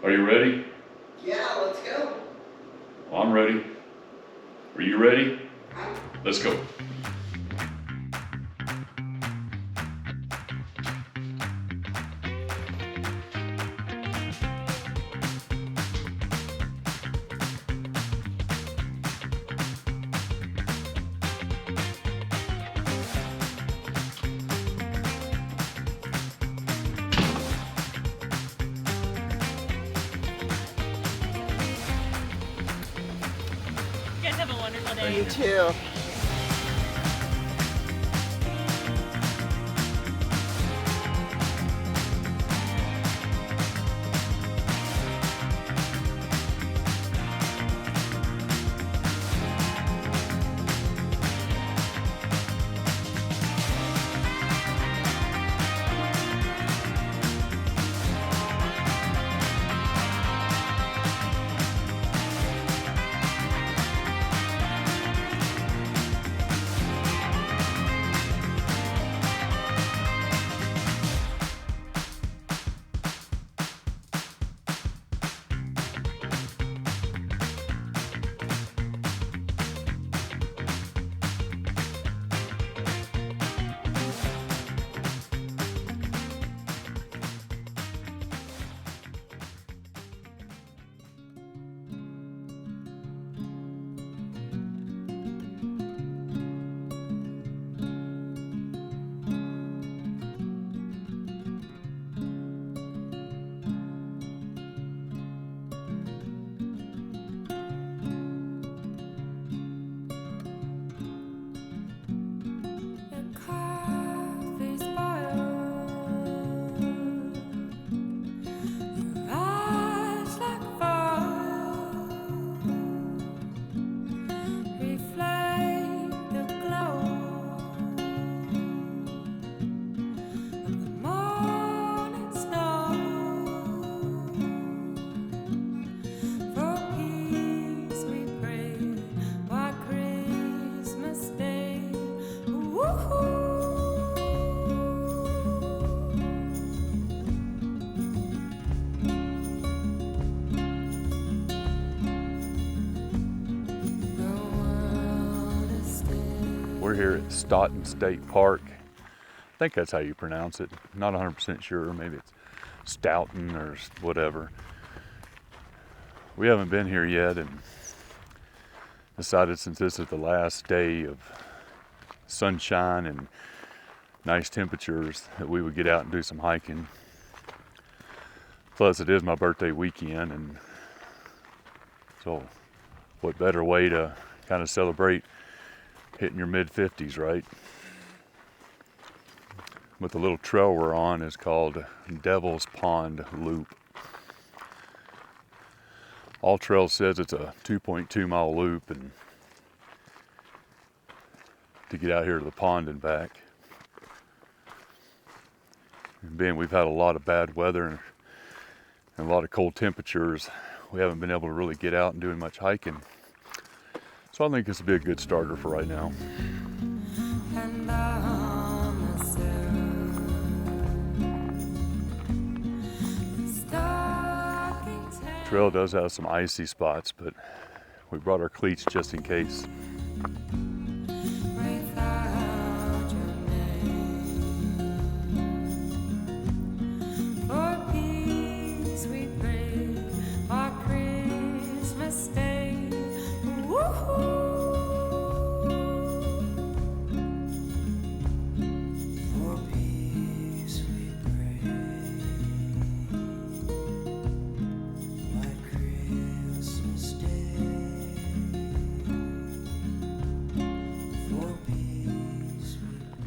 Are you ready? Yeah, let's go. I'm ready. Are you ready? Let's go. You guys have a wonderful day. You too. We're here at Staunton State Park. I think that's how you pronounce it. Not 100% sure. Maybe it's Staunton or whatever. We haven't been here yet and decided since this is the last day of sunshine and nice temperatures that we would get out and do some hiking. Plus it is my birthday weekend, and so what better way to kind of celebrate hitting your mid-50s, right? But the little trail we're on is called Devil's Pond Loop. All Trails says it's a 2.2 mile loop, and to get out here to the pond and back. And being we've had a lot of bad weather and a lot of cold temperatures, we haven't been able to really get out and do much hiking. So I think this would be a good starter for right now. The trail does have some icy spots, but we brought our cleats just in case.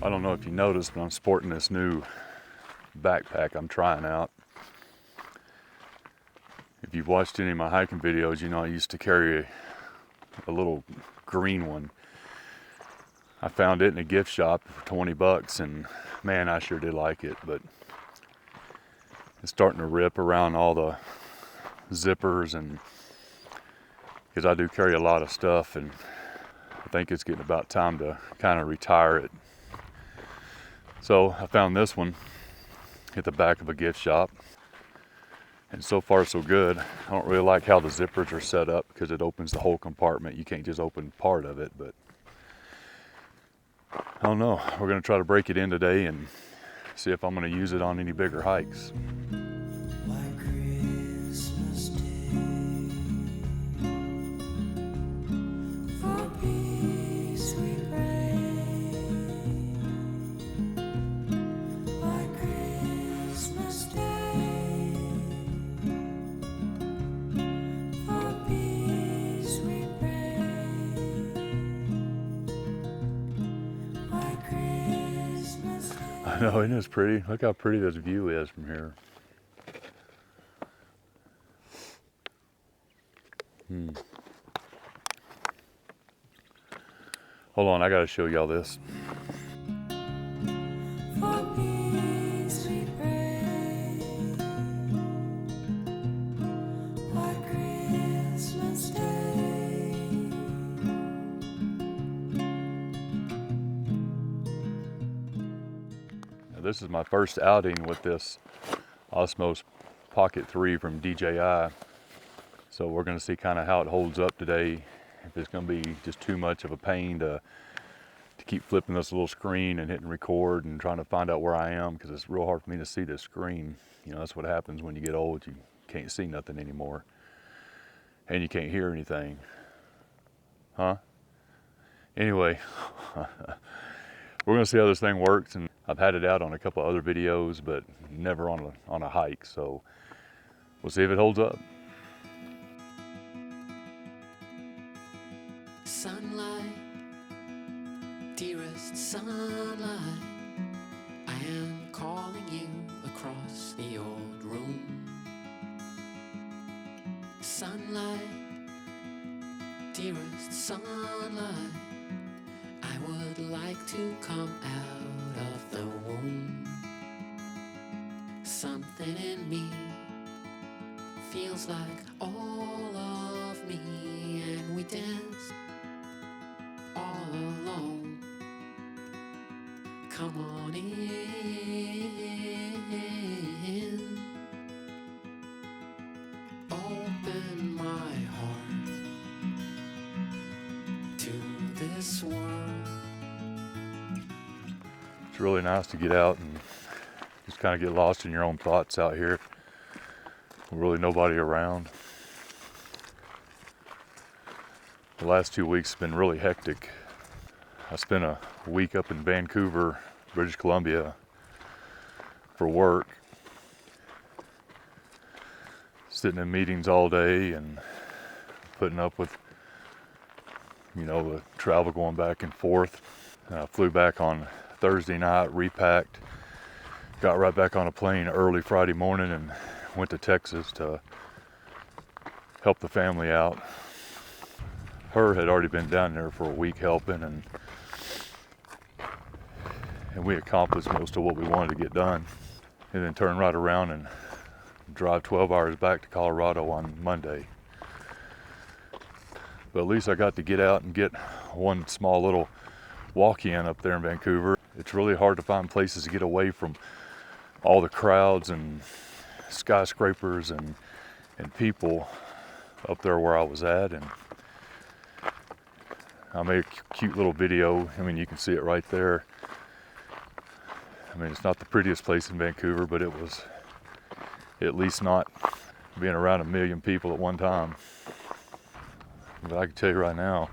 I don't know if you noticed, but I'm sporting this new backpack I'm trying out. If you've watched any of my hiking videos, you know I used to carry a little green one. I found it in a gift shop for 20 bucks, and man, I sure did like it, but it's starting to rip around all the zippers, and because I do carry a lot of stuff, and I think it's getting about time to kind of retire it. So I found this one at the back of a gift shop. And so far so good. I don't really like how the zippers are set up because it opens the whole compartment. You can't just open part of it, but I don't know. We're gonna try to break it in today and see if I'm gonna use it on any bigger hikes. I know, isn't this pretty? Look how pretty this view is from here. Hold on, I gotta show y'all this. This is my first outing with this Osmos Pocket 3 from DJI. So we're gonna see kind of how it holds up today. If it's gonna be just too much of a pain to keep flipping this little screen and hitting record and trying to find out where I am, because it's real hard for me to see this screen. You know, that's what happens when you get old. You can't see nothing anymore. And you can't hear anything. Huh? Anyway, we're gonna see how this thing works, and I've had it out on a couple other videos, but never on a hike, so we'll see if it holds up. Sunlight, dearest sunlight, I am calling you across the old room. Sunlight, dearest sunlight, I would like to come out of the womb. Something in me feels like all of me, and we dance all alone. Come on in, open my heart to this world. It's really nice to get out and just kind of get lost in your own thoughts out here. Really nobody around. The last 2 weeks have been really hectic. I spent a week up in Vancouver, British Columbia for work. Sitting in meetings all day and putting up with, you know, the travel going back and forth. I flew back on Thursday night, repacked, got right back on a plane early Friday morning and went to Texas to help the family out. Her had already been down there for a week helping, and we accomplished most of what we wanted to get done. And then turn right around and drive 12 hours back to Colorado on Monday. But at least I got to get out and get one small little walk-in up there in Vancouver. It's really hard to find places to get away from all the crowds and skyscrapers and people up there where I was at. And I made a cute little video. I mean, you can see it right there. I mean, it's not the prettiest place in Vancouver, but it was at least not being around 1 million people at one time. But I can tell you right now,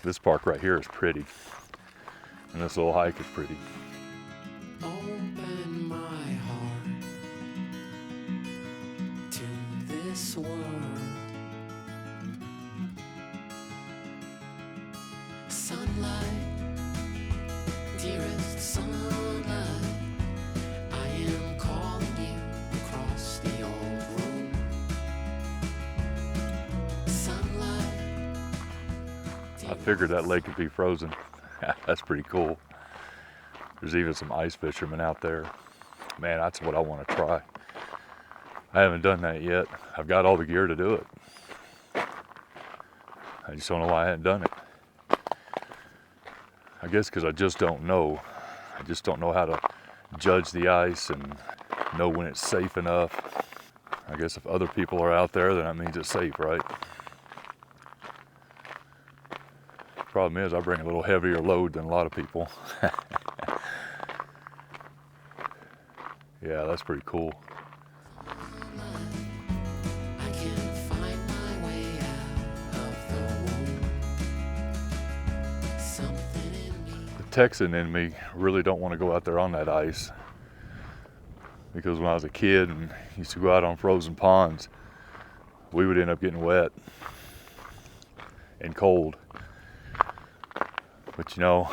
this park right here is pretty, and this little hike is pretty. Open my heart to this world. Sunlight, dearest sunlight, I am calling you across the old room. Sunlight. I figured that lake would be frozen. That's pretty cool. There's even some ice fishermen out there. Man, that's what I want to try. I haven't done that yet. I've got all the gear to do it. I just don't know why I hadn't done it. I guess because I just don't know. I just don't know how to judge the ice and know when it's safe enough. I guess if other people are out there, then that means it's safe, right? Problem is, I bring a little heavier load than a lot of people. Yeah, that's pretty cool. I can find my way out of the womb. Something in me. The Texan in me really don't want to go out there on that ice, because when I was a kid and used to go out on frozen ponds, we would end up getting wet and cold. But you know,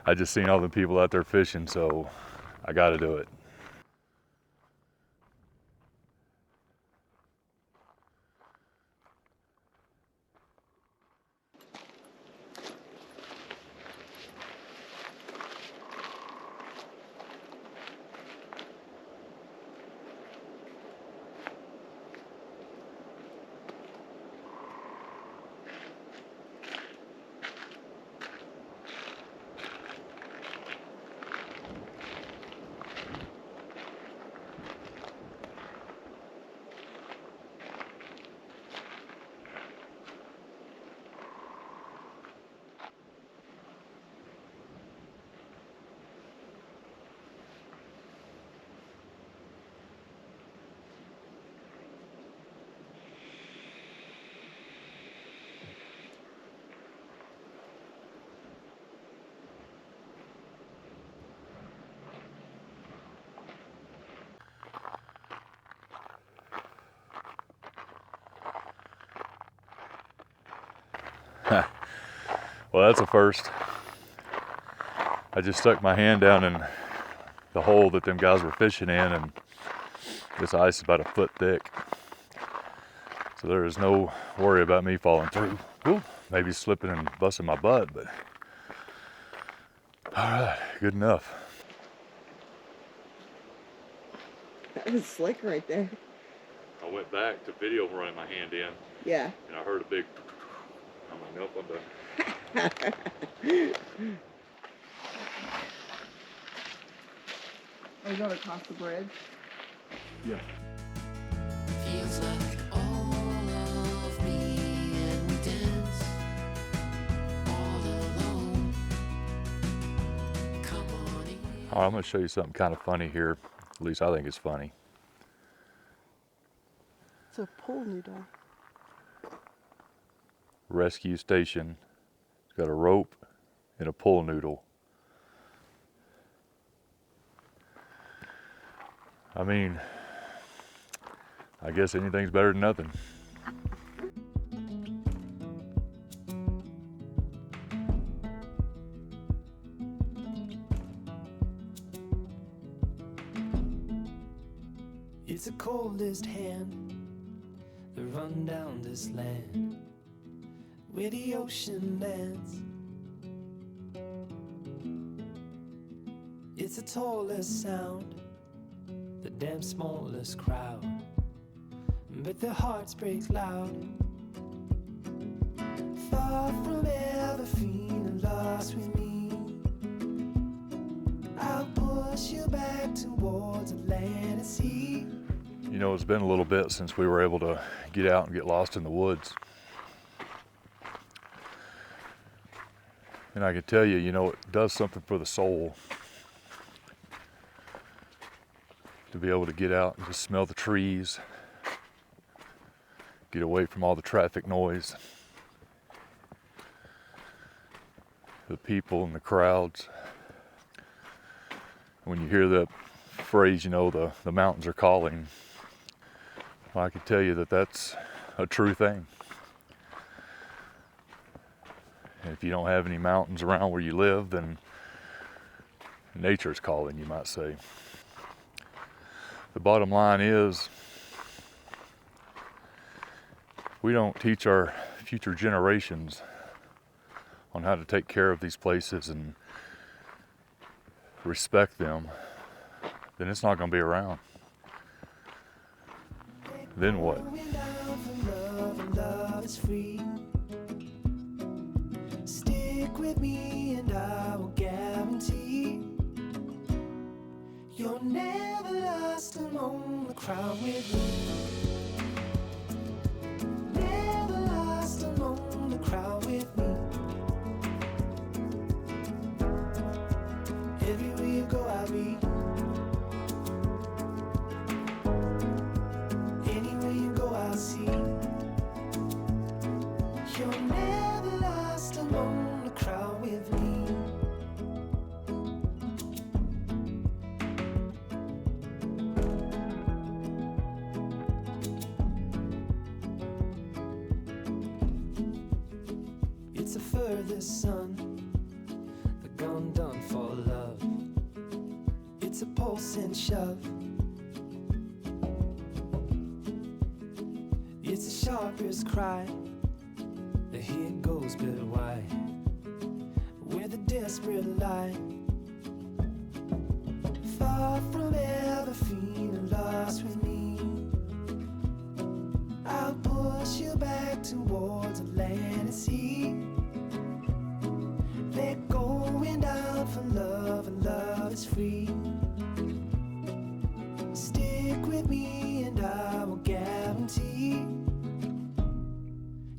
I just seen all the people out there fishing, so I got to do it. Well, that's a first. I just stuck my hand down in the hole that them guys were fishing in, and this ice is about a foot thick. So there is no worry about me falling through. Ooh, maybe slipping and busting my butt, but all right, good enough. That was slick right there. I went back to video running my hand in, Yeah. and I heard a big, I'm like, nope, I'm done. Are we going across the bridge? Yeah. Feels like all of me, and we dance all alone. Come on in. All right, I'm going to show you something kind of funny here. At least I think it's funny. It's a pool noodle. Rescue station. It's got a rope and a pull noodle. I mean, I guess anything's better than nothing. It's the coldest hand that run down this land where the ocean lands. It's the tallest sound, the damn smallest crowd, but their hearts break loud. Far from ever feeling lost with me, I'll push you back towards the land and sea. You know, it's been a little bit since we were able to get out and get lost in the woods. And I can tell you, you know, it does something for the soul to be able to get out and just smell the trees, get away from all the traffic noise, the people and the crowds. When you hear that phrase, you know, the mountains are calling, well, I can tell you that that's a true thing. And if you don't have any mountains around where you live, then nature's calling, you might say. The bottom line is, we don't teach our future generations on how to take care of these places and respect them, then it's not going to be around. Then what? Going down for love, and love is free. Stick with me and I will guarantee You're never lost among the crowd with me. Never lost among the crowd with me. Everywhere you go, I'll be. Anywhere you go, I'll see. You're never lost among the crowd with me. It's a furthest sun, the gone done for love. It's a pulse and shove. It's the sharpest cry. The here goes, but why? With a desperate lie. Far from ever feeling lost with me, I'll push you back towards land and sea. They're going down for love, and love is free. Stick with me and I will guarantee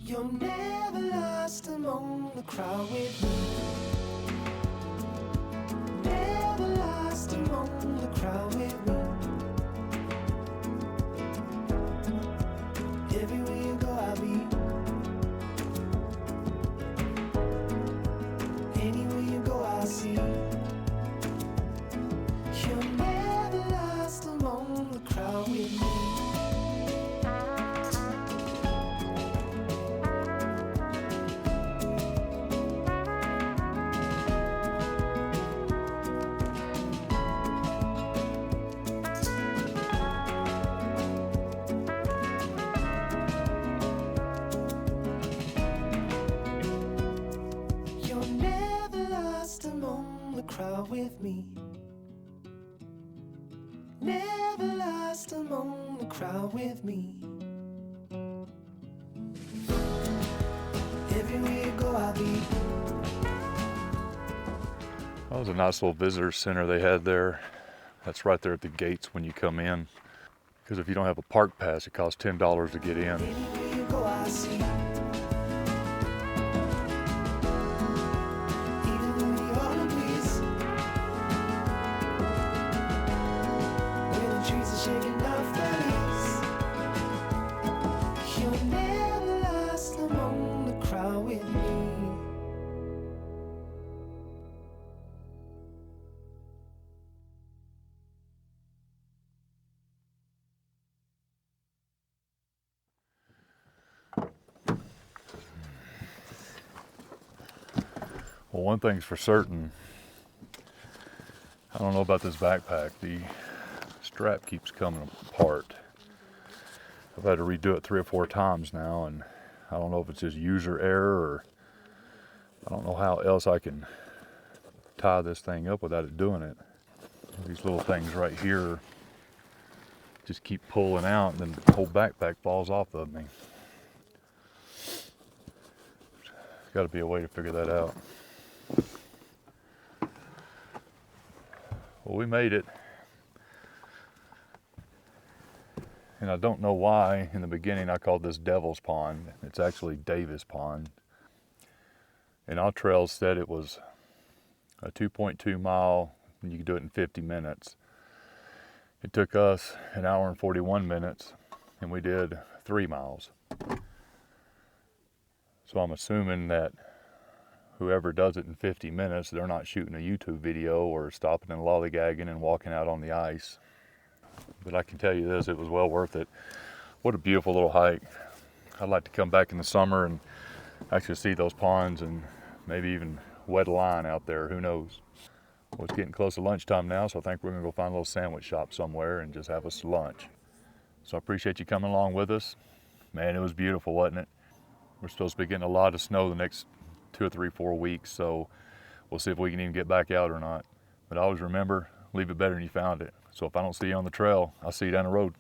you're never lost among the crowd with me. Never lost among the crowd with me. Everywhere you go, I'll be. Anywhere you go, I'll see. You're never lost among the crowd with me. You're never lost among the crowd with me. Never lost among the crowd with me. Everywhere you go, I'll be. That was a nice little visitor center they had there. That's right there at the gates when you come in. Because if you don't have a park pass, it costs $10 to get in. Anywhere you go, I'll see. Even in the autumn breeze, when the trees are shaking off their leaves, you're never lost among the crowd with me. Well, one thing's for certain. I don't know about this backpack. The strap keeps coming apart. I've had to redo it 3 or 4 times now, and I don't know if it's just user error or I don't know how else I can tie this thing up without it doing it. These little things right here just keep pulling out, and then the whole backpack falls off of me. There's got to be a way to figure that out. Well, we made it. And I don't know why in the beginning I called this Devil's Pond. It's actually Davis Pond. And our trails said it was a 2.2 mile, and you could do it in 50 minutes. It took us 1 hour and 41 minutes, and we did 3 miles. So I'm assuming that whoever does it in 50 minutes, they're not shooting a YouTube video or stopping and lollygagging and walking out on the ice. But I can tell you this, it was well worth it. What a beautiful little hike. I'd like to come back in the summer and actually see those ponds and maybe even wet a line out there, who knows. Well, it's getting close to lunchtime now, so I think we're gonna go find a little sandwich shop somewhere and just have us lunch. So I appreciate you coming along with us. Man, it was beautiful, wasn't it? We're supposed to be getting a lot of snow the next 2 or 3, 4 weeks, so we'll see if we can even get back out or not. But always remember, leave it better than you found it. So if I don't see you on the trail, I'll see you down the road.